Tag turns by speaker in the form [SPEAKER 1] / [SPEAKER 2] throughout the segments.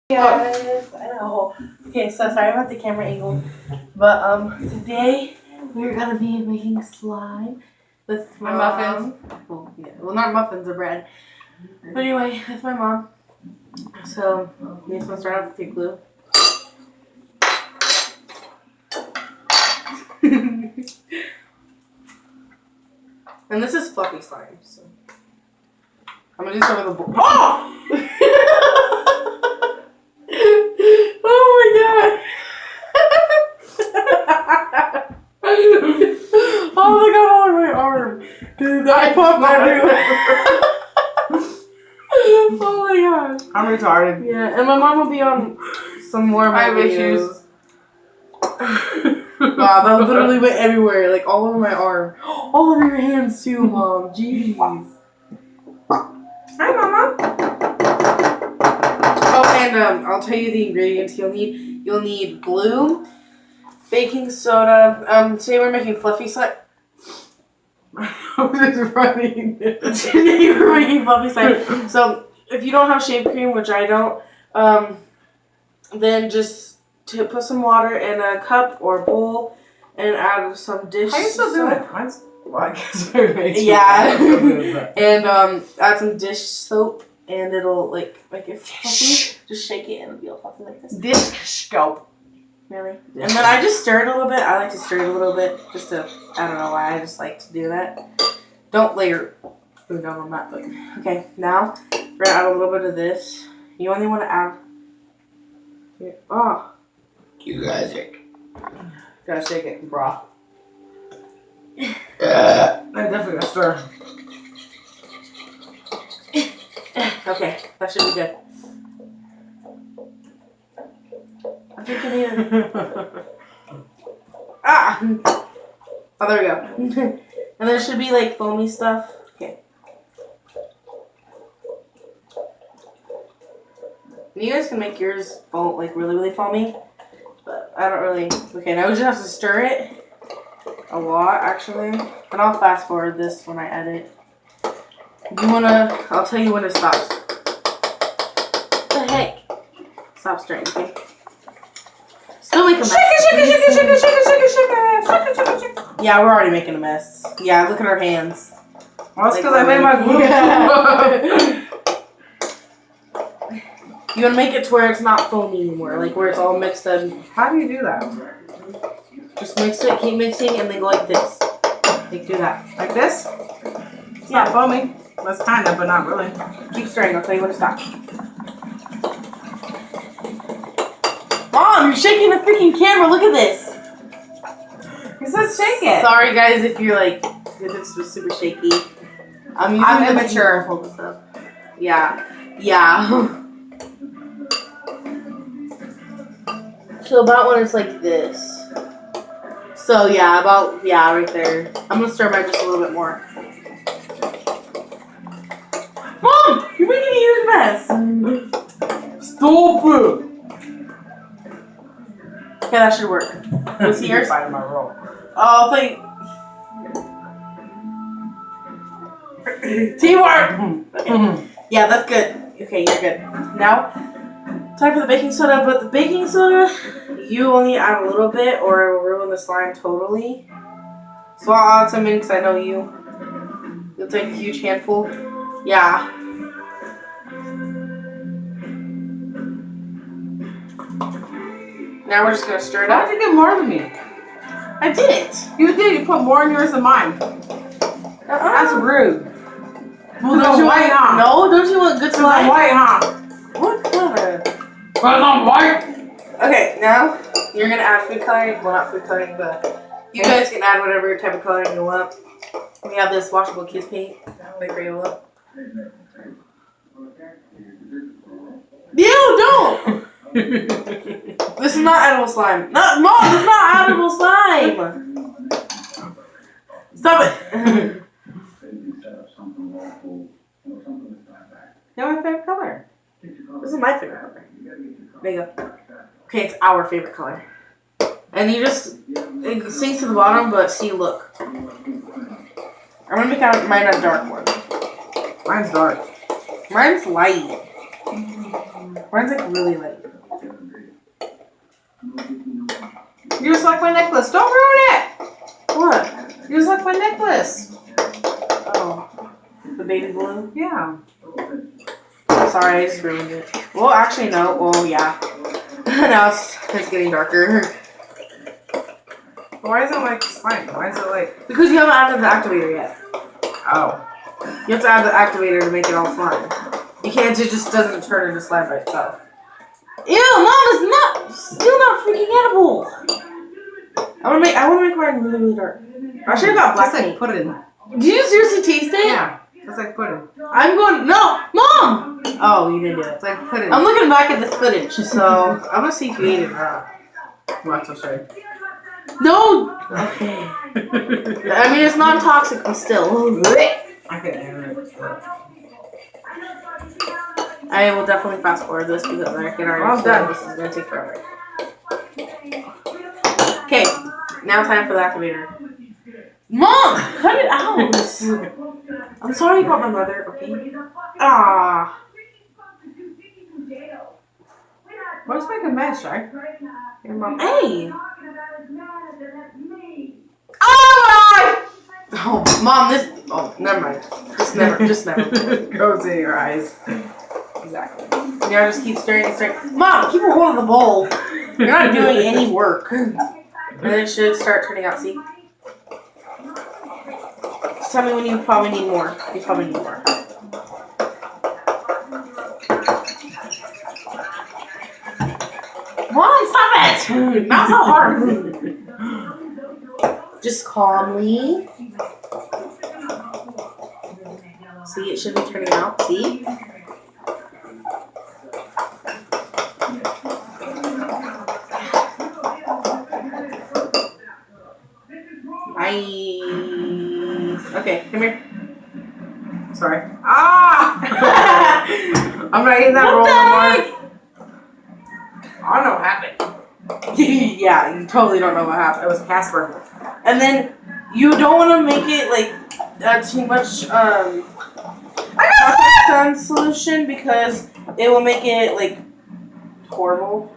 [SPEAKER 1] Yes, I know. Okay, so sorry about the camera angle, but today we're gonna be making slime with my muffins. Well, yeah, well, not muffins, or bread. But anyway, with my mom. So we just want to start off with the glue. And this is fluffy slime, so I'm gonna do some of the bowl. Oh! Oh my god! Oh my god, all over my arm. Dude, I popped my Oh my god.
[SPEAKER 2] I'm retarded.
[SPEAKER 1] Yeah, and my mom will be on some more of my videos. Wow, that literally went everywhere, like all over my arm. All over your hands too, Mom. Jeez. Hi, Mama. Oh, and I'll tell you the ingredients you'll need. You'll need glue, baking soda. Today we're making fluffy slime.
[SPEAKER 2] I was just running.
[SPEAKER 1] Today we're making fluffy slime. So if you don't have shaved cream, which I don't, then just put some water in a cup or bowl and add some dish
[SPEAKER 2] How you still
[SPEAKER 1] soap.
[SPEAKER 2] doing it? Mine's, well, I guess I made
[SPEAKER 1] Yeah. And add some dish soap and it'll like make it fluffy. Just shake it and it'll be all fluffy like this.
[SPEAKER 2] Dish scope.
[SPEAKER 1] Really? And then I just stir it a little bit. I like to stir it a little bit just to, I don't know why, I just like to do that. Don't lay your food down on that, but okay, now we're gonna add a little bit of this. You only want to add, oh.
[SPEAKER 3] You guys are.
[SPEAKER 2] Gotta shake it, brah.
[SPEAKER 3] Uh,
[SPEAKER 2] I definitely gotta stir.
[SPEAKER 1] Okay, that should be good. I think you need it. Ah! Oh, there we go. And there should be like foamy stuff. Okay. You guys can make yours like really foamy, but I don't really. Okay, now we just have to stir it a lot actually, and I'll fast forward this when I edit. You wanna? I'll tell you when to stop. What the heck? Stop stirring, okay? Still make a mess.
[SPEAKER 2] Shake it.
[SPEAKER 1] Yeah, we're already making a mess. Yeah, look at our hands.
[SPEAKER 2] Well, that's
[SPEAKER 1] Like,
[SPEAKER 2] because I made my glue.
[SPEAKER 1] Yeah. You want to make it to where it's not foamy anymore, like where it's all mixed up.
[SPEAKER 2] How do you do that?
[SPEAKER 1] Just mix it, keep mixing, and then go like this. Like do that.
[SPEAKER 2] Like this? It's not foamy. That's kind of, but not really.
[SPEAKER 1] Keep stirring. I'll tell you when to stop. Mom, you're shaking the freaking camera. Look at this.
[SPEAKER 2] He says shake it.
[SPEAKER 1] Sorry, guys, if you're like, if it's super shaky. I'm
[SPEAKER 2] immature.
[SPEAKER 1] To hold this up. Yeah. Yeah. So about when it's like this. So yeah, right there. I'm gonna stir mine just a little bit more. Mom, you're making a huge mess.
[SPEAKER 2] Stop it.
[SPEAKER 1] Okay, that should work. What's yours?
[SPEAKER 2] Find my roll.
[SPEAKER 1] Oh, thank. Teamwork. Okay. Yeah, that's good. Okay, you're good. Now, time for the baking soda. But the baking soda, you only add a little bit, or it will ruin the slime totally. So I'll add some in because I know you. You'll take a huge handful. Yeah. Now we're just gonna stir it
[SPEAKER 2] Why
[SPEAKER 1] up.
[SPEAKER 2] did you get more than me?
[SPEAKER 1] I did.
[SPEAKER 2] You did. You put more in yours than mine. That's rude.
[SPEAKER 1] Well,
[SPEAKER 2] don't you
[SPEAKER 1] want?
[SPEAKER 2] want, huh?
[SPEAKER 1] No, don't you want good
[SPEAKER 2] I'm
[SPEAKER 1] slime?
[SPEAKER 2] white, huh?
[SPEAKER 1] What color?
[SPEAKER 2] Because I'm white.
[SPEAKER 1] Okay, now you're gonna add food coloring. Well, not food coloring, but you guys can add whatever type of coloring you want. We have this washable kiss paint, like Crayola. Ew, don't! This is not edible slime. No, Mom, this is not edible slime! Stop it!
[SPEAKER 2] You're my favorite color.
[SPEAKER 1] This is my favorite color. There you go. Okay, it's our favorite color. And you just, it sinks to the bottom, but see, look. I'm gonna make mine a dark one.
[SPEAKER 2] Mine's dark.
[SPEAKER 1] Mine's light. Mine's like really light.
[SPEAKER 2] necklace. Don't ruin it.
[SPEAKER 1] What?
[SPEAKER 2] You just like my necklace.
[SPEAKER 1] Oh. The baby blue?
[SPEAKER 2] Yeah.
[SPEAKER 1] I'm sorry, I just ruined it. Well, actually, no. Well, yeah. Now it's getting darker.
[SPEAKER 2] Why is it like slime? Why is it like?
[SPEAKER 1] Because you haven't added the activator yet.
[SPEAKER 2] Oh.
[SPEAKER 1] You have to add the activator to make it all slime. You can't, it just doesn't turn into slime by itself. Ew, Mom, it's still not freaking edible. I want to make mine really, really dark. I should have got black
[SPEAKER 2] That's like
[SPEAKER 1] paint.
[SPEAKER 2] pudding.
[SPEAKER 1] Did you seriously taste it?
[SPEAKER 2] Yeah. It's like pudding.
[SPEAKER 1] I'm going, no, Mom! Oh, you didn't do it.
[SPEAKER 2] It's like pudding.
[SPEAKER 1] I'm looking back at this footage, so I'm gonna see if you ate it or not.
[SPEAKER 2] Watch, I'll show you.
[SPEAKER 1] No! Okay. I mean, it's non-toxic, but still.
[SPEAKER 2] I can air it.
[SPEAKER 1] I will definitely fast forward this because I can already
[SPEAKER 2] I'm
[SPEAKER 1] tell
[SPEAKER 2] done.
[SPEAKER 1] this is gonna take forever. Okay, now time for the activator. Mom, cut it out! I'm sorry about my mother, okay? Ah.
[SPEAKER 2] What's making a mess, right?
[SPEAKER 1] Your mom. Hey! Oh, Mom, this. Oh, never mind. Just never.
[SPEAKER 2] Goes in your eyes.
[SPEAKER 1] Exactly. Now just keep stirring and stirring. Mom, keep a hold of the bowl. You're not doing any work. And it should start turning out. See? Just tell me when you probably need more. You probably need more. Mom, stop it! Not so hard. Just calmly. See, it should be turning out. See? Nice. Okay, come here.
[SPEAKER 2] Sorry. Ah! I'm not eating that roll anymore. I don't know what happened.
[SPEAKER 1] Yeah, you totally don't know what happened.
[SPEAKER 2] It was Casper.
[SPEAKER 1] And then you don't want to make it like too much sun solution because it will make it like horrible.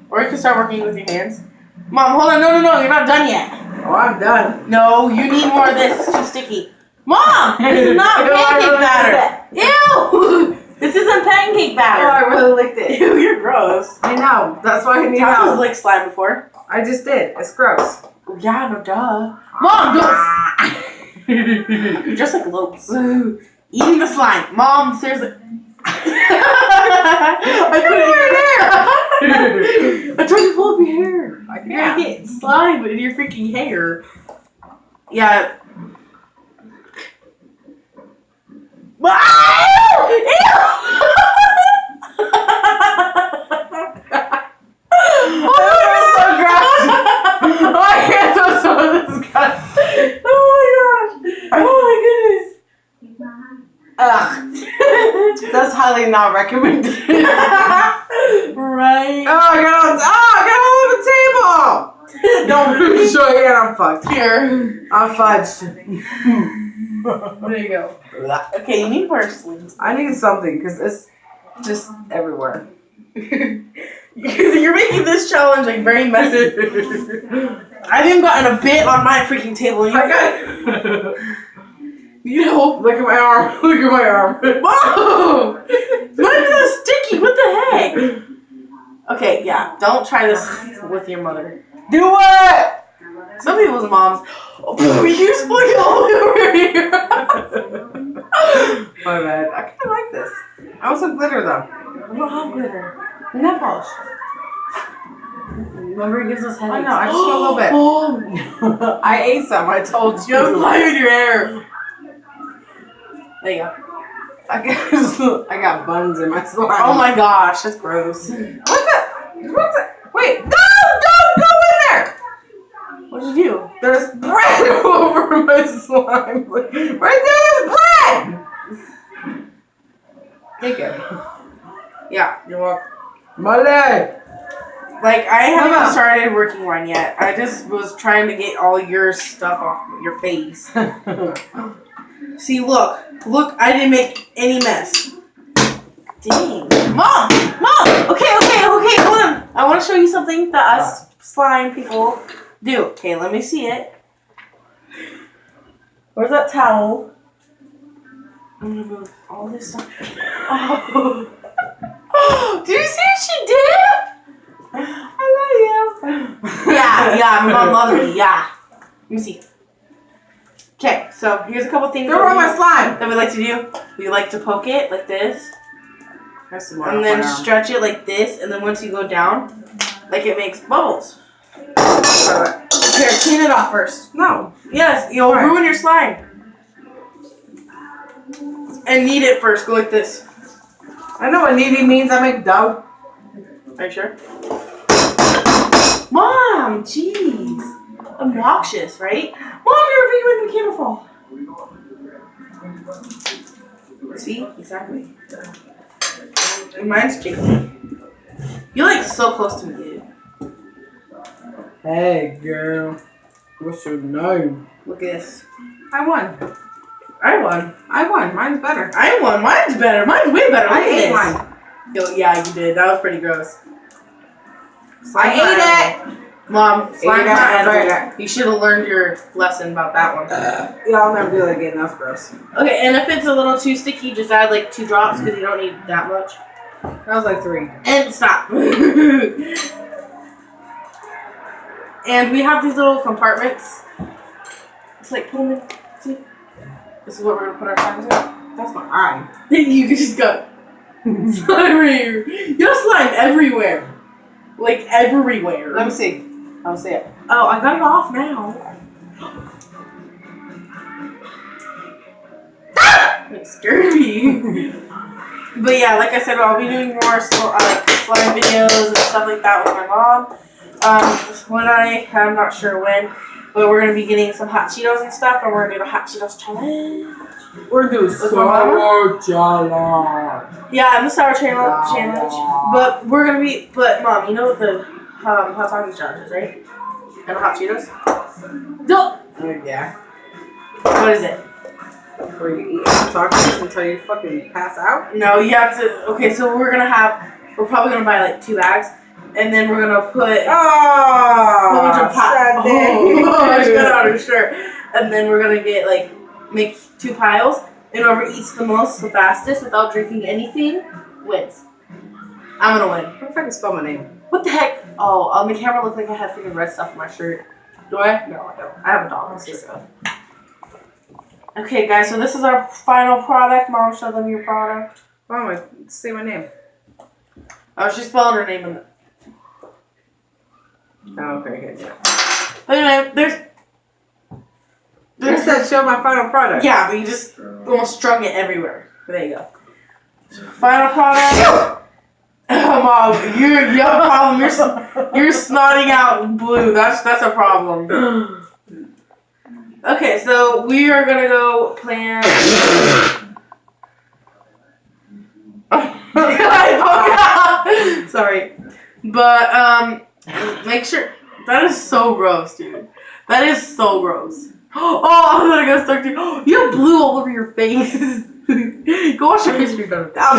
[SPEAKER 1] Or you can start working with your hands. Mom, hold on, no, you're not done yet.
[SPEAKER 2] Oh, I'm done.
[SPEAKER 1] No, you need more of this. It's too sticky. Mom, this is not
[SPEAKER 2] Ew, I
[SPEAKER 1] pancake
[SPEAKER 2] really
[SPEAKER 1] batter. Ew, this isn't pancake
[SPEAKER 2] Oh,
[SPEAKER 1] batter.
[SPEAKER 2] I really licked it.
[SPEAKER 1] Ew, you're gross.
[SPEAKER 2] I know. That's why I need
[SPEAKER 1] Tap has
[SPEAKER 2] help.
[SPEAKER 1] licked slime before.
[SPEAKER 2] I just did. It's gross.
[SPEAKER 1] Yeah, no duh. Mom, don't. You're just like Lopes. Eating the slime. Mom, seriously. I couldn't I tried to pull up your hair.
[SPEAKER 2] I
[SPEAKER 1] You're gonna get slime in your freaking hair. Yeah.
[SPEAKER 2] That's highly not recommended.
[SPEAKER 1] Right.
[SPEAKER 2] Oh, I got all over the table. Don't show your hand. I'm fucked.
[SPEAKER 1] Here.
[SPEAKER 2] I'm fudged.
[SPEAKER 1] There you go. Okay, you need more sleeves.
[SPEAKER 2] I need something because it's just everywhere.
[SPEAKER 1] You're making this challenge like very messy. I've even gotten a bit on my freaking table.
[SPEAKER 2] I got.
[SPEAKER 1] You know,
[SPEAKER 2] Look at my arm. Look at my arm.
[SPEAKER 1] whoa! Mine is sticky. What the heck? Okay, yeah. Don't try this with your mother.
[SPEAKER 2] Do it.
[SPEAKER 1] Some people's moms. Oh, you spilled it all over here.
[SPEAKER 2] My bad. I kind of like this. I want some glitter though.
[SPEAKER 1] We don't have glitter. Nail polish. Remember, it gives us
[SPEAKER 2] I
[SPEAKER 1] headaches.
[SPEAKER 2] know. I just want a little bit.
[SPEAKER 1] Oh,
[SPEAKER 2] I ate some. I told you.
[SPEAKER 1] you have slime in your hair. There you go.
[SPEAKER 2] I got buns in my slime.
[SPEAKER 1] Oh my gosh, that's gross.
[SPEAKER 2] What the? Wait, no! Don't go in there!
[SPEAKER 1] What did you do?
[SPEAKER 2] There's bread over my slime. Right there's bread! Take it.
[SPEAKER 1] Yeah, you're welcome.
[SPEAKER 2] My leg!
[SPEAKER 1] Like, I haven't
[SPEAKER 2] Mama.
[SPEAKER 1] started working one yet. I just was trying to get all your stuff off your face. See, look, I didn't make any mess. Dang. Mom! Okay, hold on. I want to show you something that us slime people do. Okay, let me see it. Where's that towel? I'm gonna move all this stuff. Oh. Did you see what she did?
[SPEAKER 2] I love you.
[SPEAKER 1] Yeah, my mom loves me, yeah. Let me see. Okay, so here's a couple things
[SPEAKER 2] Throw on my slime.
[SPEAKER 1] that we like to do. We like to poke it like this.
[SPEAKER 2] There's some more
[SPEAKER 1] And
[SPEAKER 2] on
[SPEAKER 1] then
[SPEAKER 2] my arm.
[SPEAKER 1] stretch it like this, and then once you go down, like it makes bubbles. Here, clean it off first.
[SPEAKER 2] No.
[SPEAKER 1] Yes, you'll
[SPEAKER 2] Alright.
[SPEAKER 1] ruin your slime. And knead it first. Go like this.
[SPEAKER 2] I know what kneading means. I make dough.
[SPEAKER 1] Are you sure? Mom, jeez. Obnoxious, right? Mom, you're making the camera fall. See? Exactly. And mine's jiggly. You're like so close to me, dude.
[SPEAKER 2] Hey, girl. What's your name?
[SPEAKER 1] Look at this.
[SPEAKER 2] I won.
[SPEAKER 1] I won.
[SPEAKER 2] Mine's better.
[SPEAKER 1] I won. Mine's better. Mine's way better. Look
[SPEAKER 2] I
[SPEAKER 1] at
[SPEAKER 2] ate
[SPEAKER 1] this.
[SPEAKER 2] mine.
[SPEAKER 1] Yo, yeah, you did. That was pretty gross.
[SPEAKER 2] I ate it.
[SPEAKER 1] Mom, slime's
[SPEAKER 2] Ate it.
[SPEAKER 1] not
[SPEAKER 2] I ate
[SPEAKER 1] edible. You should have learned your lesson about that one.
[SPEAKER 2] Yeah, I'll never do that again. That's gross.
[SPEAKER 1] Okay, and if it's a little too sticky, just add like 2 drops because you don't need that much.
[SPEAKER 2] That was like 3.
[SPEAKER 1] And stop. And we have these little compartments. It's like put them in. See? This is what we're gonna put our slimes in.
[SPEAKER 2] That's my eye.
[SPEAKER 1] You just got slime here. You have slime everywhere. Like everywhere.
[SPEAKER 2] Let me see. I'll see it.
[SPEAKER 1] Oh, I got it off now. It scared me. But yeah, like I said, I'll be doing more like slime videos and stuff like that with my mom. I'm not sure when, but we're gonna be getting some hot Cheetos and stuff, and we're gonna do a hot Cheetos challenge.
[SPEAKER 2] We're doing
[SPEAKER 1] With my mama?
[SPEAKER 2] challenge.
[SPEAKER 1] Yeah, and the sour challenge. But we're gonna be. But mom, you know what the hot Takis challenge is, right? And the hot Cheetos. No.
[SPEAKER 2] Yeah.
[SPEAKER 1] What is it?
[SPEAKER 2] Where you eat hot tacos until you fucking pass out.
[SPEAKER 1] No, you have to. Okay, so we're probably gonna buy like 2 bags, and then we're gonna put a whole bunch of pot. Oh, she got it on her shirt. And then we're gonna make 2 piles, and whoever eats the most, the fastest, without drinking anything, wins. I'm gonna win.
[SPEAKER 2] What if I can spell my name?
[SPEAKER 1] What the heck? Oh, on the camera, looked like I had freaking red stuff on my shirt. Do I? No, I don't. I have a dog. Let's just go. Okay, guys, so this is our final product. Mom, show them your product.
[SPEAKER 2] Oh, say my name.
[SPEAKER 1] Oh, she spelled her name in the...
[SPEAKER 2] Oh, okay, good. Yeah.
[SPEAKER 1] But anyway,
[SPEAKER 2] You said show my final product.
[SPEAKER 1] Yeah, but you just almost strung it everywhere. There you go. Final product. Oh, Mom, you have a problem. You're snotting out blue. That's a problem. Okay, so we are gonna go plan. Sorry, but make sure that is so gross, dude. That is so gross. Oh, I'm gonna go start to. You have blue all over your face. Go wash your face if you're done with that.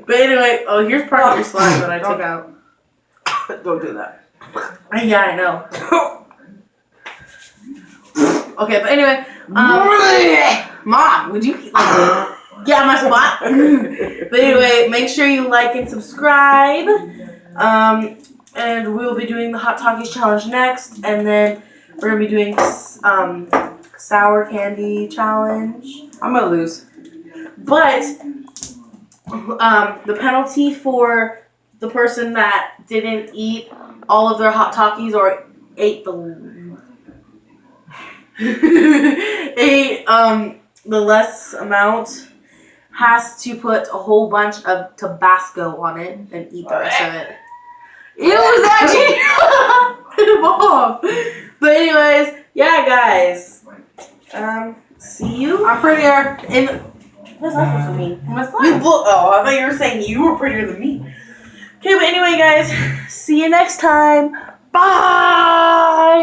[SPEAKER 1] But anyway, here's part of your slime that I took out.
[SPEAKER 2] Don't do that.
[SPEAKER 1] Yeah, I know. Okay, but anyway, Mom, would you get on my spot? But anyway, make sure you like and subscribe. And we'll be doing the Hot Takis challenge next, and then we're gonna be doing sour candy challenge.
[SPEAKER 2] I'm gonna lose.
[SPEAKER 1] But the penalty for the person that didn't eat all of their Hot Takis or ate the less amount has to put a whole bunch of Tabasco on it and eat the rest of it. It was actually Mom. But anyways, yeah, guys. See you.
[SPEAKER 2] I'm prettier.
[SPEAKER 1] What's that supposed to mean?
[SPEAKER 2] My slime.
[SPEAKER 1] I thought you were saying you were prettier than me. Okay, but anyway, guys, see you next time. Bye.